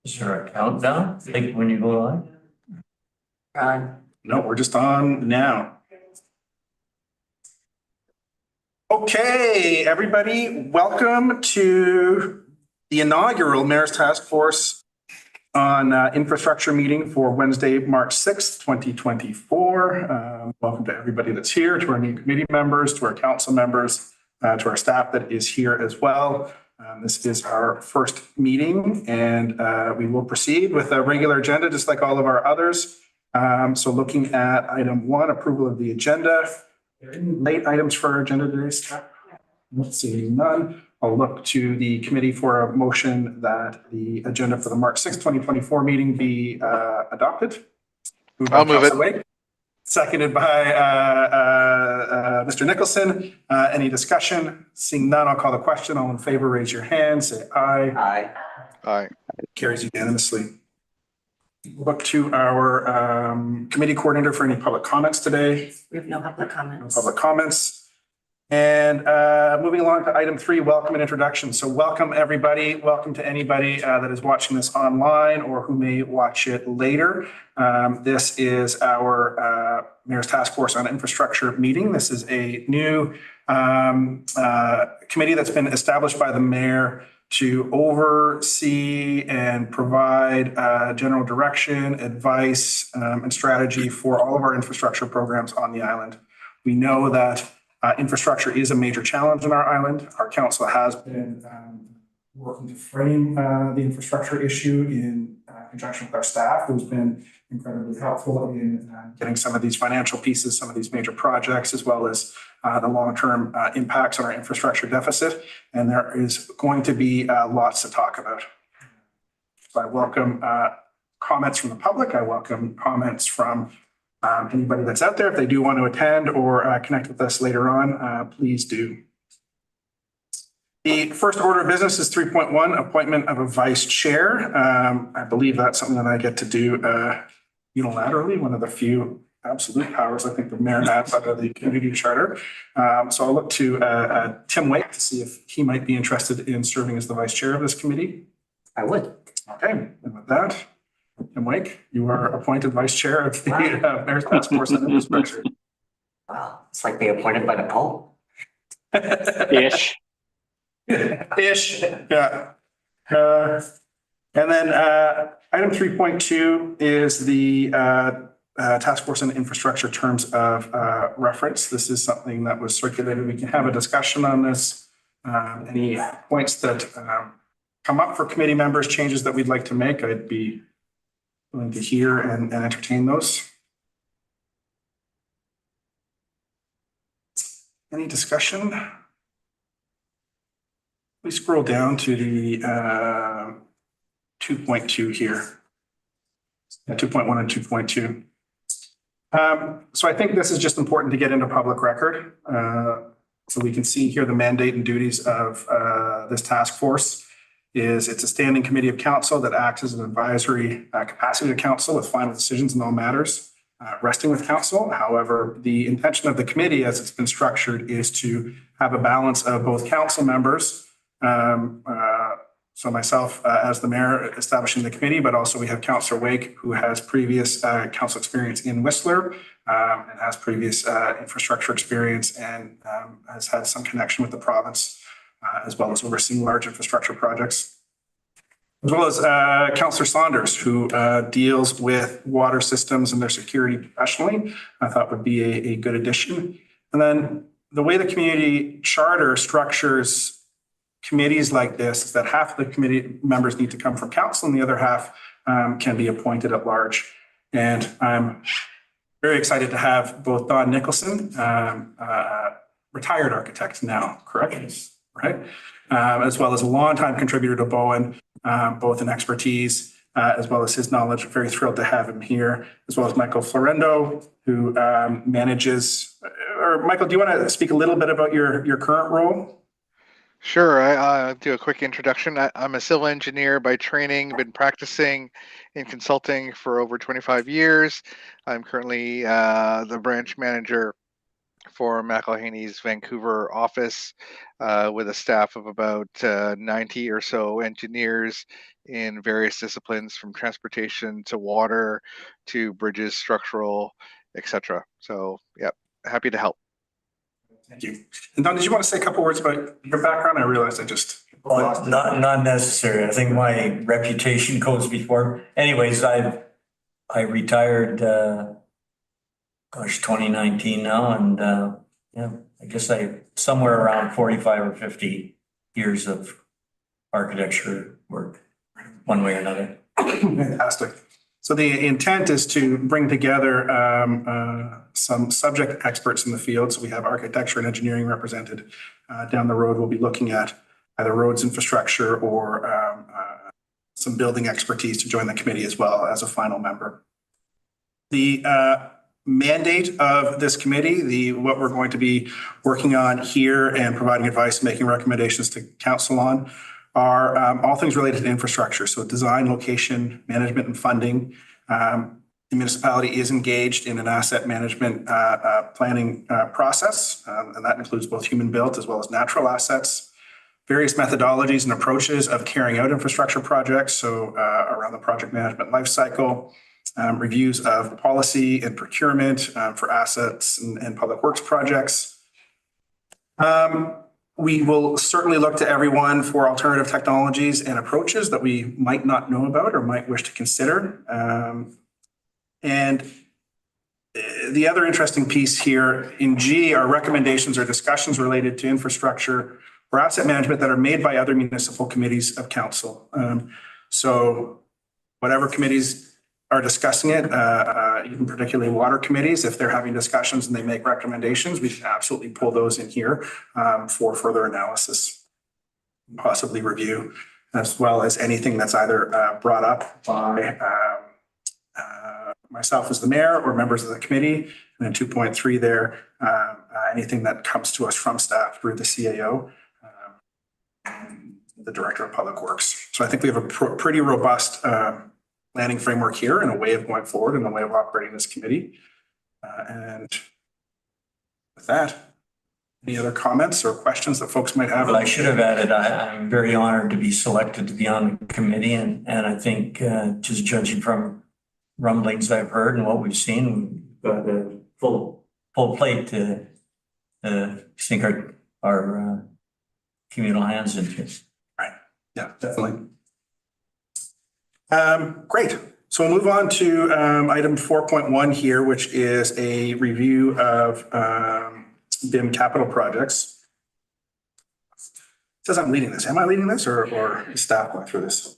Is there a countdown, like when you go live? No, we're just on now. Okay, everybody, welcome to the inaugural Mayor's Task Force on Infrastructure meeting for Wednesday, March 6th, 2024. Welcome to everybody that's here, to our new committee members, to our council members, to our staff that is here as well. This is our first meeting, and we will proceed with a regular agenda, just like all of our others. So looking at item 1, approval of the agenda. Are there any late items for our agenda today, staff? Let's see, none. I'll look to the committee for a motion that the agenda for the March 6th, 2024 meeting be adopted. I'll move it. Wake. Seconded by Mr. Nicholson. Any discussion? Seeing none, I'll call the question. All in favor, raise your hand. Say aye. Aye. Aye. Carries unanimously. Look to our committee coordinator for any public comments today. We have no public No comments. public comments. And moving along to item 3, welcome and introduction. So welcome everybody. Welcome to anybody that is watching this online or who may watch it later. This is our Mayor's Task Force on Infrastructure meeting. This is a new committee that's been established by the mayor to oversee and provide general direction, advice, and strategy for all of our infrastructure programs on the island. We know that infrastructure is a major challenge in our island. Our council has been working to frame the infrastructure issue in conjunction with our staff, who's been incredibly helpful in getting some of these financial pieces, some of these major projects, as well as the long-term impacts on our infrastructure deficit. And there is going to be lots to talk about. So I welcome comments from the public. I welcome comments from anybody that's out there. If they do want to attend or connect with us later on, please do. The first order of business is 3.1, appointment of a vice chair. I believe that's something that I get to do unilaterally, one of the few absolute powers I think the mayor has under the community charter. So I'll look to Tim Wake to see if he might be interested in serving as the vice chair of this committee. I would. Okay, and with that, Tim Wake, you are appointed vice chair of the Mayor's Task Force on Infrastructure. Wow, it's like being appointed by the Pope. Ish. Ish, yeah. And then item 3.2 is the Task Force on Infrastructure terms of reference. This is something that was circulated. We can have a discussion on this. Any points that come up for committee members, changes that we'd like to make, I'd be willing to hear and entertain those. Any discussion? We scroll down to the 2.2 here. 2.1 and 2.2. So I think this is just important to get into public record. So we can see here the mandate and duties of this task force. It's a standing committee of council that acts as an advisory capacity to council with final decisions in all matters resting with council. However, the intention of the committee as it's been structured is to have a balance of both council members. So myself as the mayor establishing the committee, but also we have Councillor Wake, who has previous council experience in Whistler and has previous infrastructure experience and has had some connection with the province. As well as overseeing large infrastructure projects, as well as Councillor Saunders, who deals with water systems and their security professionally. I thought would be a good addition. And then the way the community charter structures committees like this is that half of the committee members need to come from council and the other half can be appointed at large. And I'm very excited to have both Don Nicholson, retired architect now, correct? Right, as well as a longtime contributor to Bowen, both in expertise as well as his knowledge. Very thrilled to have him here, as well as Michael Florendo, who manages. Or Michael, do you want to speak a little bit about your current role? Sure, I'll do a quick introduction. I'm a civil engineer by training, been practicing in consulting for over 25 years. I'm currently the branch manager for McElhaney's Vancouver office with a staff of about 90 or so engineers in various disciplines, from transportation to water to bridges, structural, etc. So, yeah, happy to help. Thank you. And Don, did you want to say a couple words about your background? I realized I just. Well, not necessary. I think my reputation goes before. Anyways, I retired, 2019 now, and yeah, I guess somewhere around 45 or 50 years of architecture work, one way or another. Fantastic. So the intent is to bring together some subject experts in the field. So we have architecture and engineering represented. Down the road, we'll be looking at either roads infrastructure or some building expertise to join the committee as well as a final member. The mandate of this committee, what we're going to be working on here and providing advice, making recommendations to council on, are all things related to infrastructure. So design, location, management, and funding. The municipality is engaged in an asset management planning process, and that includes both human built as well as natural assets. Various methodologies and approaches of carrying out infrastructure projects, so around the project management lifecycle, reviews of policy and procurement for assets and public works projects. We will certainly look to everyone for alternative technologies and approaches that we might not know about or might wish to consider. And the other interesting piece here in G are recommendations or discussions related to infrastructure or asset management that are made by other municipal committees of council. So whatever committees are discussing it, even particularly water committees, if they're having discussions and they make recommendations, we should absolutely pull those in here for further analysis, possibly review, as well as anything that's either brought up by myself as the mayor or members of the committee. And then 2.3 there, anything that comes to us from staff through the CAO, the Director of Public Works. So I think we have a pretty robust planning framework here and a way of going forward and a way of operating this committee. And with that, any other comments or questions that folks might have? Well, I should have added, I'm very honored to be selected to be on the committee, and I think just judging from rumblings I've heard and what we've seen, we've got a full plate to sink our communal hands into. Right. Yeah, definitely. Great. So we'll move on to item 4.1 here, which is a review of BIM capital projects. It says I'm leading this. Am I leading this or is staff going through this?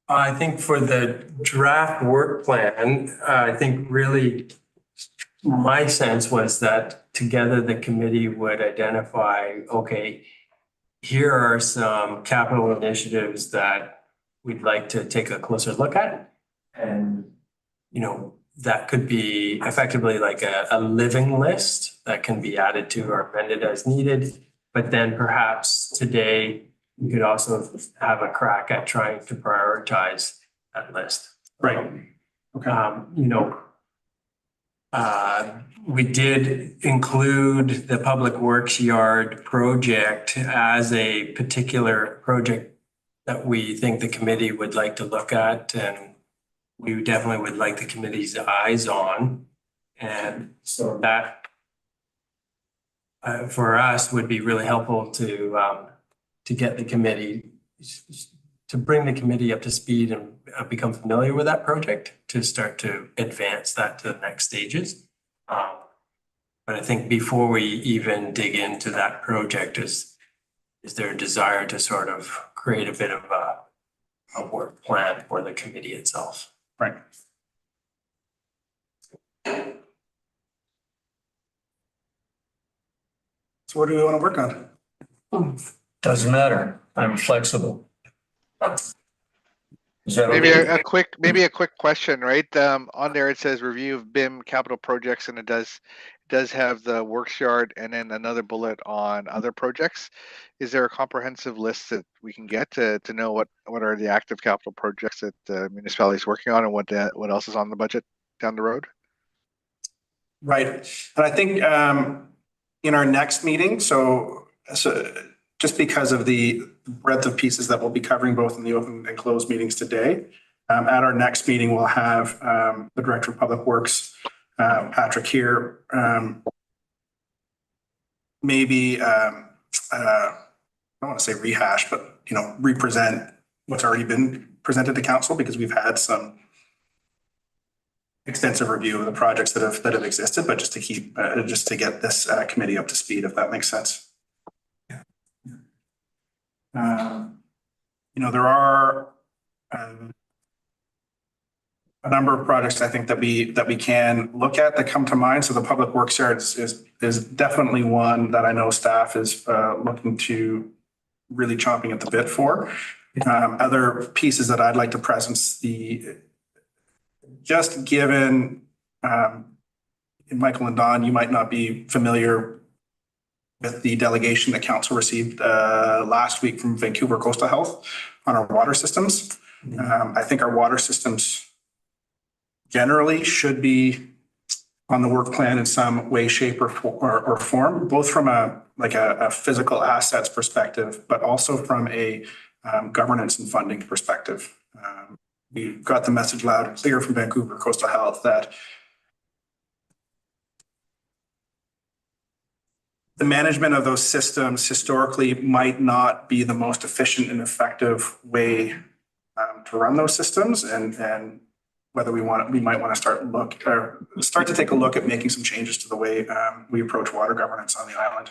I think for the draft work plan, I think really my sense was that together the committee would identify, okay, here are some capital initiatives that we'd like to take a closer look at. And, you know, that could be effectively like a living list that can be added to or amended as needed. But then perhaps today we could also have a crack at trying to prioritize that list. Right. Okay. You know, we did include the Public Works Yard project as a particular project that we think the committee would like to look at, and we definitely would like the committee's eyes on. And so that for us would be really helpful to get the committee, to bring the committee up to speed and become familiar with that project to start to advance that to the next stages. But I think before we even dig into that project, is there a desire to sort of create a bit of a work plan for the committee itself? Right. So what do we want to work on? Doesn't matter. I'm flexible. Is that Maybe okay? a quick question, right? On there it says review of BIM capital projects, and it does have the works yard and then another bullet on other projects. Is there a comprehensive list that we can get to know what are the active capital projects that the municipality is working on and what else is on the budget down the road? Right. And I think in our next meeting, so just because of the breadth of pieces that we'll be covering both in the open and closed meetings today, at our next meeting, we'll have the Director of Public Works, Patrick here, maybe, I don't want to say rehash, but, represent what's already been presented to council, because we've had some extensive review of the projects that have existed, but just to keep, just to get this committee up to speed, if that makes sense. There are a number of projects I think that we can look at that come to mind. So the public works yard is definitely one that I know staff is looking to really chomping at the bit for. Other pieces that I'd like to presence, just given Michael and Don, you might not be familiar with the delegation that council received last week from Vancouver Coastal Health on our water systems. I think our water systems generally should be on the work plan in some way, shape, or form, both from a physical assets perspective, but also from a governance and funding perspective. We got the message loud and clear from Vancouver Coastal Health that the management of those systems historically might not be the most efficient and effective way to run those systems, and whether we might want to start to take a look at making some changes to the way we approach water governance on the island.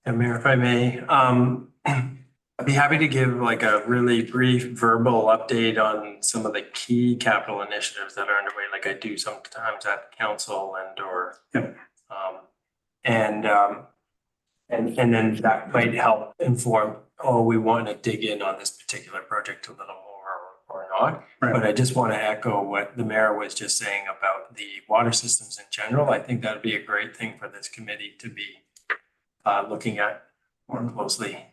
And Mayor, if I may, I'd be happy to give like a really brief verbal update on some of the key capital initiatives that are underway, like I do sometimes at council and then that might help inform, we want to dig in on this particular project a little more or not. Right. But I just want to echo what the mayor was just saying about the water systems in general. I think that would be a great thing for this committee to be looking at more closely.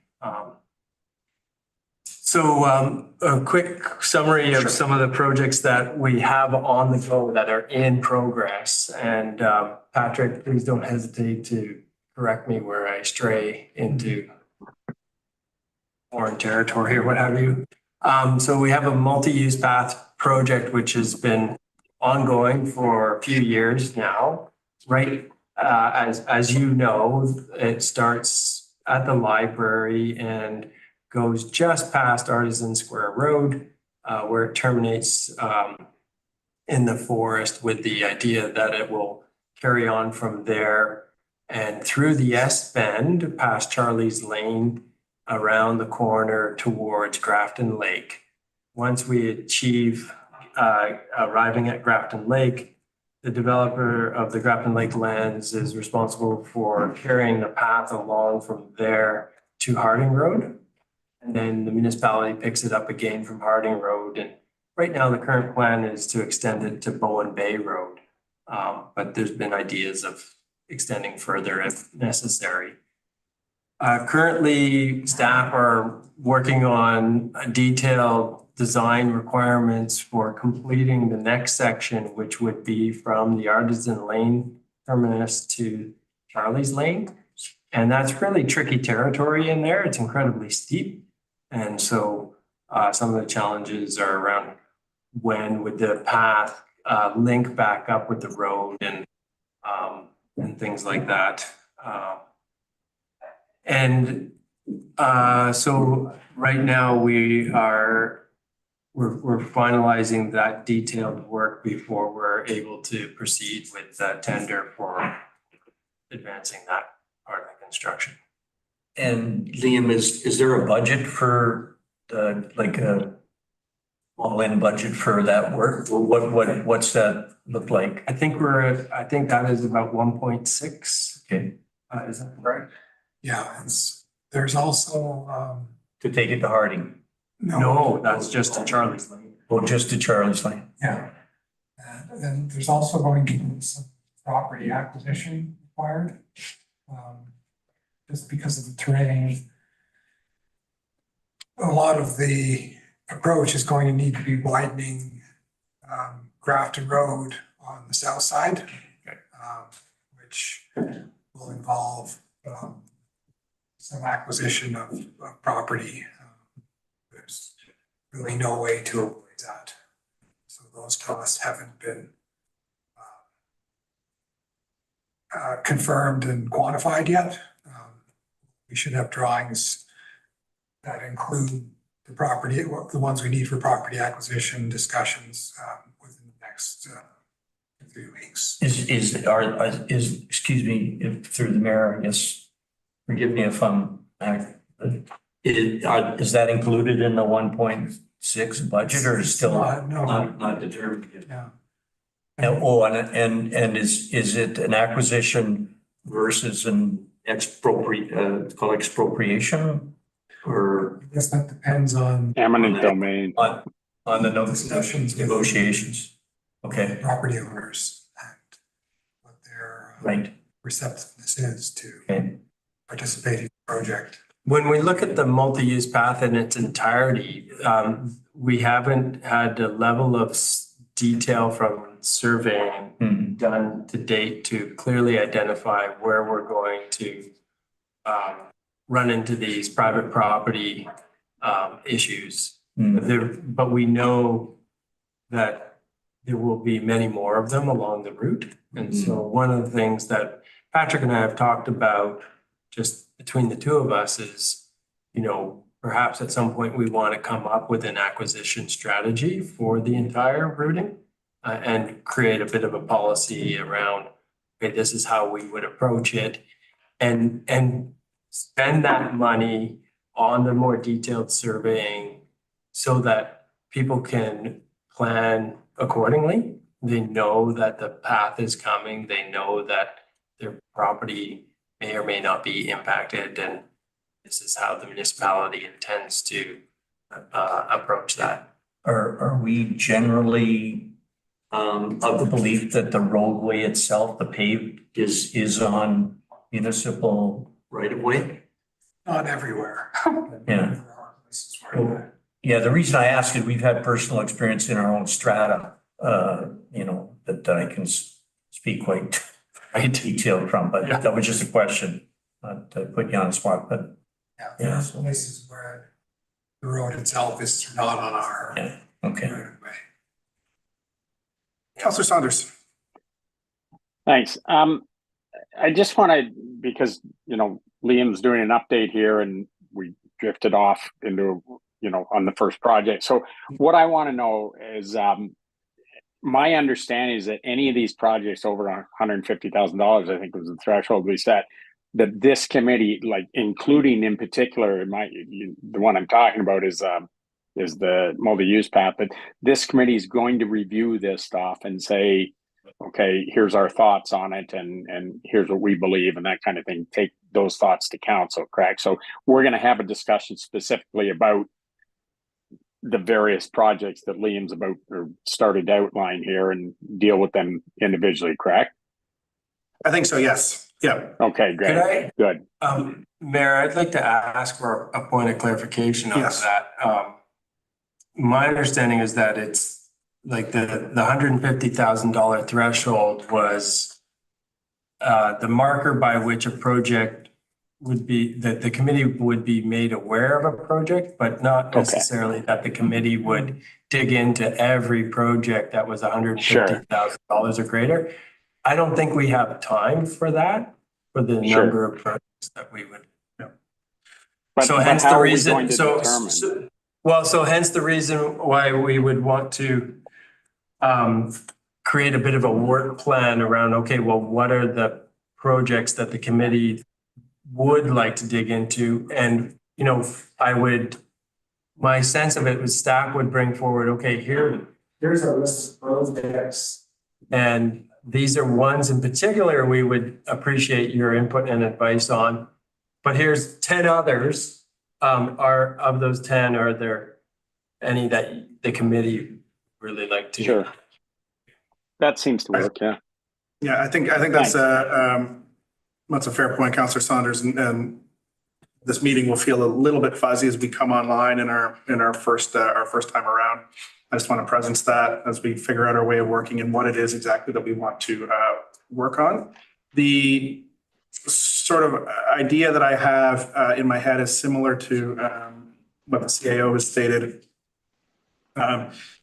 So a quick summary of some of the projects that we have on the go that are in progress. And Patrick, please don't hesitate to correct me where I stray into foreign territory or what have you. So we have a multi-use path project, which has been ongoing for a few years now, right? As you know, it starts at the library and goes just past Artisan Square Road, where it terminates in the forest, with the idea that it will carry on from there and through the S Bend past Charlie's Lane, around the corner towards Grafton Lake. Once we achieve arriving at Grafton Lake, the developer of the Grafton Lake lands is responsible for carrying the path along from there to Harding Road. And then the municipality picks it up again from Harding Road. And right now the current plan is to extend it to Bowen Bay Road. But there's been ideas of extending further if necessary. Currently, staff are working on a detailed design requirements for completing the next section, which would be from the Artisan Lane terminus to Charlie's Lane. And that's really tricky territory in there. It's incredibly steep. And so some of the challenges are around when would the path link back up with the road and things like that. So right now we're finalizing that detailed work before we're able to proceed with the tender for advancing that part of the construction. And Liam, is there a budget for like a all-in budget for that work? What's that look like? I think that is about 1.6. Okay. Is that right? Yeah, there's also, To take it to Harding? No, that's just to Charlie's Lane. Oh, just to Charlie's Lane? yeah. And then there's also going to be some property acquisition required. Just because of the terrain. A lot of the approach is going to need to be widening Grafton Road on the south side, which will involve some acquisition of property. There's really no way to avoid that. So those costs haven't been confirmed and quantified yet. We should have drawings that include the property, the ones we need for property acquisition discussions within the next 3 weeks. Excuse me, if through the mayor, I guess, forgive me if I'm, is that included in the 1.6 budget or is still not determined yet? Yeah. And is it an acquisition versus an expropriation? Or I guess that depends on Eminent domain. on the discussions with negotiations? Okay, property owners and what their right. receptiveness is to Okay. participate in the project. When we look at the multi-use path in its entirety, we haven't had a level of detail from surveying done to date to clearly identify where we're going to run into these private property issues. But we know that there will be many more of them along the route. And so one of the things that Patrick and I have talked about just between the two of us is, you know, perhaps at some point we want to come up with an acquisition strategy for the entire routing and create a bit of a policy around, okay, this is how we would approach it and spend that money on the more detailed surveying so that people can plan accordingly. They know that the path is coming. They know that their property may or may not be impacted, and this is how the municipality intends to approach that. Are we generally of the belief that the roadway itself, the paved, is on municipal right of way? Not everywhere. Yeah. There are places where Yeah, the reason I ask is we've had personal experience in our own strata, you know, that I can speak quite detailed from, but that was just a question, not to put you on the spot, but. there are places where the road itself is not on our Yeah, okay. right of way. Councillor Saunders. Thanks. I just want to, because, you know, Liam's doing an update here and we drifted off into, you know, on the first project. So what I want to know is, my understanding is that any of these projects over $150,000, I think was the threshold we set, that this committee, like including in particular, the one I'm talking about is the multi-use path, but this committee is going to review this stuff and say, okay, here's our thoughts on it and here's what we believe and that kind of thing. Take those thoughts to council, correct? So we're going to have a discussion specifically about the various projects that Liam's about or started to outline here and deal with them individually, correct? I think so, yes. Yeah. Okay, great. Good. Mayor, I'd like to ask for a point of clarification on Yes. that. My understanding is that it's like the $150,000 threshold was the marker by which a project would be, that the committee would be made aware of a project, but not necessarily that the committee would dig into every project that was $150,000 or greater. I don't think we have time for that, for the number of projects that we would. So hence the reason, so hence the reason why we would want to create a bit of a work plan around, okay, well, what are the projects that the committee would like to dig into? And, you know, my sense of it was staff would bring forward, okay, here's a list of projects. And these are ones in particular we would appreciate your input and advice on. But here's 10 others. Of those 10, are there any that the committee really like to? Sure. That seems to work, yeah. Yeah, I think that's a fair point, Councillor Saunders, and this meeting will feel a little bit fuzzy as we come online in our first time around. I just want to presence that as we figure out our way of working and what it is exactly that we want to work on. The sort of idea that I have in my head is similar to what the CAO has stated,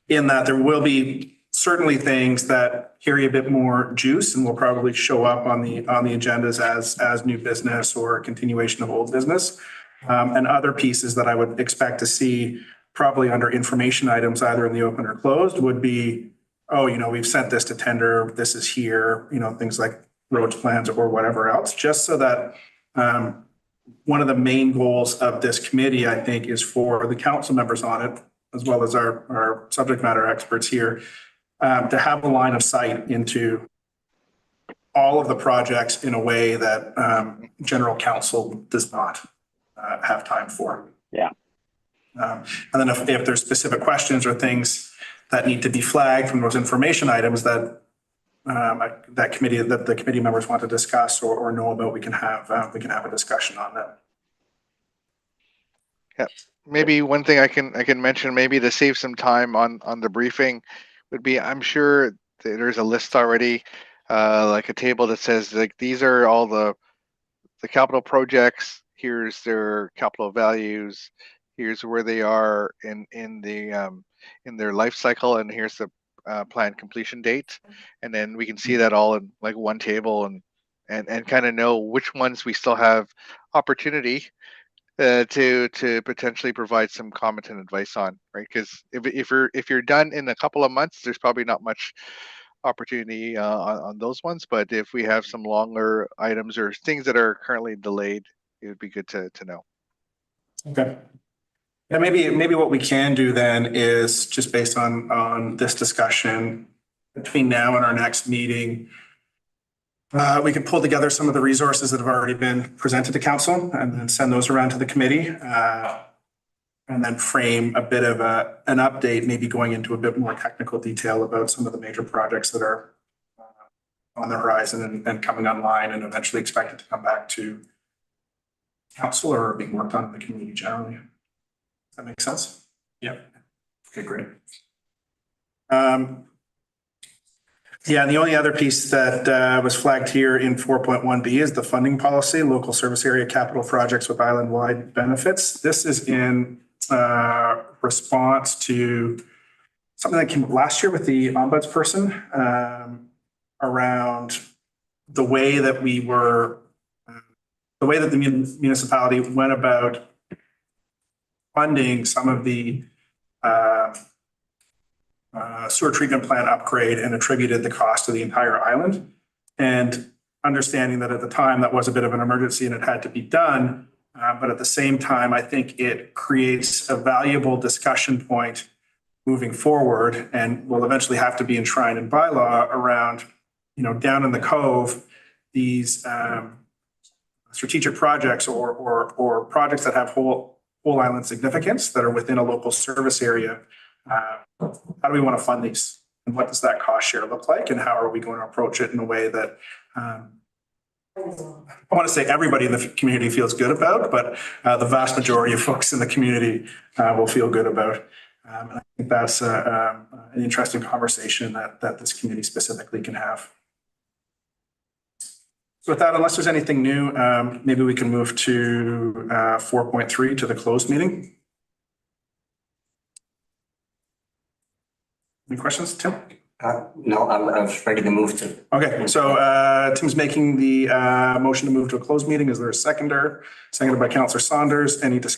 in that there will be certainly things that carry a bit more juice and will probably show up on the agendas as new business or continuation of old business. And other pieces that I would expect to see probably under information items, either in the open or closed, would be, oh, we've sent this to tender, this is here, things like roads plans or whatever else, just so that one of the main goals of this committee, I think, is for the council members on it, as well as our subject matter experts here, to have a line of sight into all of the projects in a way that general counsel does not have time for. Yeah. And then if there's specific questions or things that need to be flagged from those information items that the committee members want to discuss or know about, we can have a discussion on that. Yeah, maybe one thing I can mention, maybe to save some time on the briefing, would be, I'm sure there's a list already, like a table that says like these are all the capital projects. Here's their capital values. Here's where they are in their life cycle, and here's the planned completion date. And then we can see that all in like one table and kind of know which ones we still have opportunity to potentially provide some comment and advice on, right? Because if you're done in a couple of months, there's probably not much opportunity on those ones. But if we have some longer items or things that are currently delayed, it would be good to know. Okay. Yeah, maybe what we can do then is, just based on this discussion, between now and our next meeting, we can pull together some of the resources that have already been presented to council and then send those around to the committee, and then frame a bit of an update, maybe going into a bit more technical detail about some of the major projects that are on the horizon and coming online and eventually expected to come back to council or being worked on in the community generally. Does that make sense? Yep. Okay, great. Yeah, and the only other piece that was flagged here in 4.1B is the funding policy, local service area capital projects with island-wide benefits. This is in response to something that came up last year with the ombudsperson around the way that the municipality went about funding some of the sewer treatment plant upgrade and attributed the cost to the entire island. And understanding that at the time that was a bit of an emergency and it had to be done. But at the same time, I think it creates a valuable discussion point moving forward and will eventually have to be enshrined in bylaw around, down in the cove, these strategic projects or projects that have whole island significance that are within a local service area. How do we want to fund these? And what does that cost share look like? And how are we going to approach it in a way that I want to say everybody in the community feels good about, but the vast majority of folks in the community will feel good about. And I think that's an interesting conversation that this community specifically can have. So with that, unless there's anything new, maybe we can move to 4.3 to the closed meeting. Any questions, Tim? No, I was ready to move to. Okay, so Tim's making the motion to move to a closed meeting. Is there a seconder? Seconded by Councillor Saunders. Any discussion?